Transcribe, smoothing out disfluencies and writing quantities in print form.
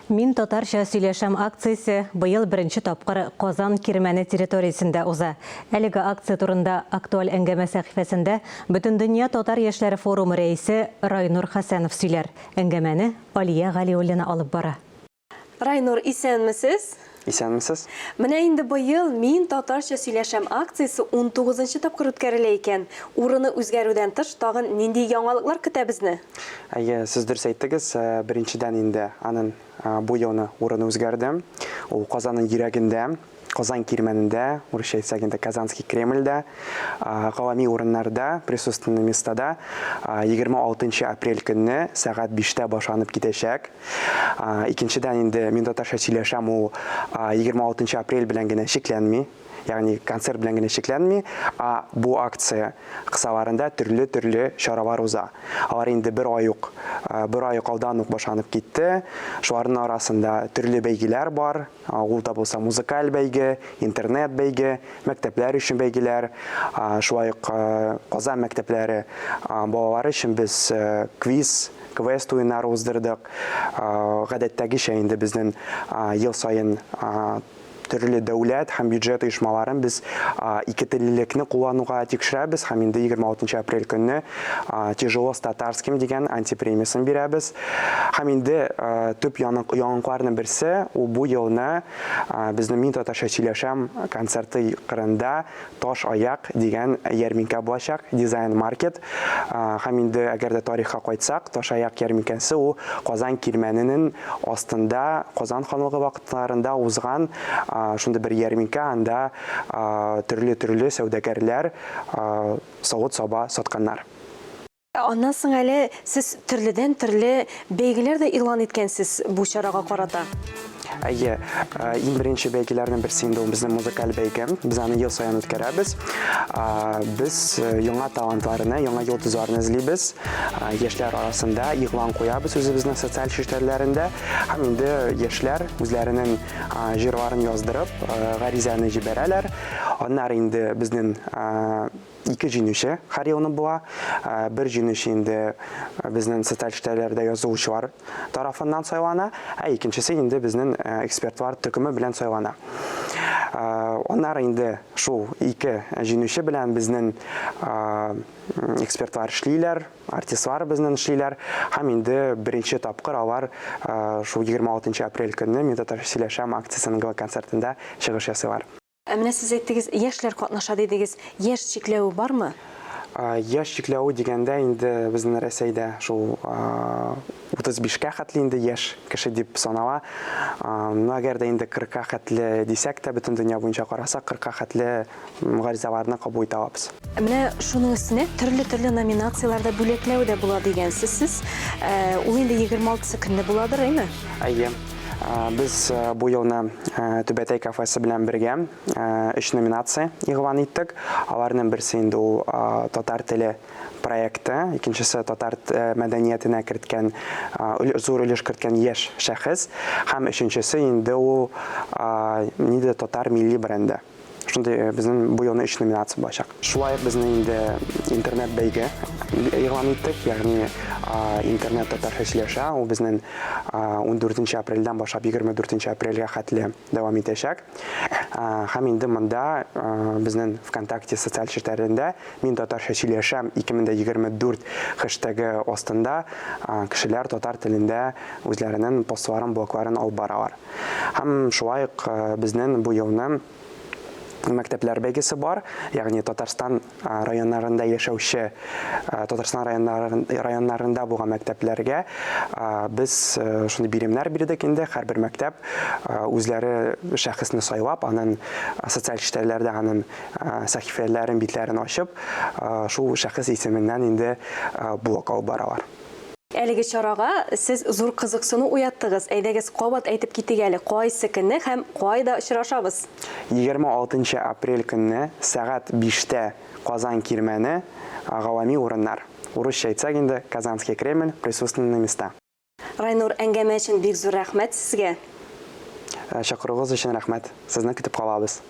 Мин татарча сөйләшәм акциясе быел беренче тапкыр Казан Кирмәне территориясендә уза. Әлеге акция турында актуаль әңгәмә сәхифәсендә Бөтендөнья татар яшьләре форумы рәисе Райнур Хәсәнов сөйләр. Әңгәмәне Алия Галиуллина алып бара. Райнур, исәнмесез? Исәнмесез? Менә инде быел Мин татарча сөйләшәм акциясе 19-нчы тапкыр үткәрелә икән. Урыны үзгәрүдән тыш тагын нинди яңалыклар көтә безне? Сез дөрес әйттегез, беренчедән инде аның бу елны урыны үзгәрде. Ул Казанның йөрәгендә, Казан Кирмәнендә, урысча әйтсәк инде Казанский Кремльдә, гавами урыннарда, присутственный местада 26 апрель көнне сәгать 5-тә башланып китәчәк. Икенчедән инде Мин татарча сөйләшәм ул 26 апрель белән генә шикләнми. Ягъни концерт белән генә шикләнми, бу акция кысаларында төрле чаралар уза. Алар инде бер ай алдан ук башланып китте. Шуларның арасында төрле бәйгеләр бар. Ул да булса музыкаль бәйге, интернет бәйге, мәктәпләр өчен бәйгеләр. Шулай ук Казан мәктәпләре балалары өчен без квест уеннары уздырдык. Гадәттәгечә инде безнең ел сайын төрле дәүләт һәм бюджет оешмаларын без ике теллелекне куллануга тикшерәбез һәм инде 26 апрель көнне тяжело с татарским дигән антипремиясын бирәбез. Һәм инде төп яңалыкларның берсе ул бу елны безнең Мин татарча сөйләшәм концерты кырында Таш аяк дигән ярминкә булачак, дизайн маркет. Һәм инде әгәр дә тарихка кайтсак, Таш аяк ярминкәсе ул Казан Кирмәненең астында Казан ханлыгы вакытларында узган шунда бер ярминкә, анда төрле сәүдәгәрләр савыт-саба сатканнар. Аннан соң әле сез төрледән төрле бәйгеләр дә игълан иткәнсез бу чарага карата. Иң беренче бәйгеләрнең берсе инде ул безнең музыкаль бәйге. Без аны ел саен үткәрәбез. Без яңа талантларны, яңа йолдызларны эзлибез. Яшьләр арасында игълан куябыз үзебезнең социаль челтәрләрендә. Һәм инде яшьләр үзләренең җырларын яздырып, гаризаны җибәрәләр. Аннары инде безнең ике җиңүче һәр елны була. Бер җиңүче инде безнең социаль челтәрләрдә язучылар тарафыннан сайлана, икенчесе инде безнең экспертлар төркеме белән сайлана. Аннары инде шул ике җиңүче белән безнең экспертлар эшлиләр, артистлар безнең эшлиләр. Һәм инде беренче тапкыр алар шул 26 апрель көнне Мин татарча сөйләшәм акциясының концертында чыгыш ясыйлар. Менә сез әйттегез, яшьләр катнаша дидегез. Яшь чикләве бармы? Яшь чикләве дигәндә инде безнең Россиядә шул 35-кә хәтле инде яшь кеше дип санала. Әгәр дә инде 40-ка хәтле дисәк тә, бөтен дөнья буенча карасак 40-ка хәтле гаризаларны кабул итә алабыз. Менә шуның өстенә төрле номинацияларда бүләкләү дә була дигәнсез сез. Ул инде 26 көнне буладыр, әйме? Без бу елны Түбәтәй кафесы белән бергә 3 номинация игълан иттек. Аларның берсе инде ул татар теле проекты, икенчесе татар мәдәниятенә керткән, зур өлеш керткән яшь шәхес, һәм өченчесе инде ул татар милли бренды. Шунда безнең бу елны 3 номинация булачак. Шулай безнең инде интернет бәйге игълан иттек, ягъни интернет татарча сөйләшә, ул безнең 14 апрельдән башлап 24 апрельгә хәтле дәвам итәчәк. Һәм инде монда безнең ВКонтакте социаль челтәрендә Мин татарча сөйләшәм 2024 хэштегы астында кешеләр татар телендә үзләренең постларын, блогларын алып баралар. Һәм шулай ук безнең бу елны мәктәпләр бәйгесе бар, ягъни Татарстан районнарында яшәүче, Татарстан районнарында булган мәктәпләргә без шундый биремнәр бирдек инде. Һәрбер мәктәп үзләре шәхесне сайлап, аның социаль челтәрләрдә аның сәхифәләрен, битләрен ачып, шул шәхес исеменнән инде блог алып баралар. Әлеге чарага сез зур кызыксыну уяттыгыз. Әйдәгез кабат әйтеп китик әле, кайсы көнне һәм кайда очрашабыз? 26 апрель көнне сәгать 5-тә Казан Кирмәне гавами урыннар. Урысча әйтсәк инде Казанский Кремль, присутственные места. Райнур, әңгәмә өчен бик зур рәхмәт сезгә. Чакыруыгыз өчен рәхмәт. Сезне көтеп калабыз.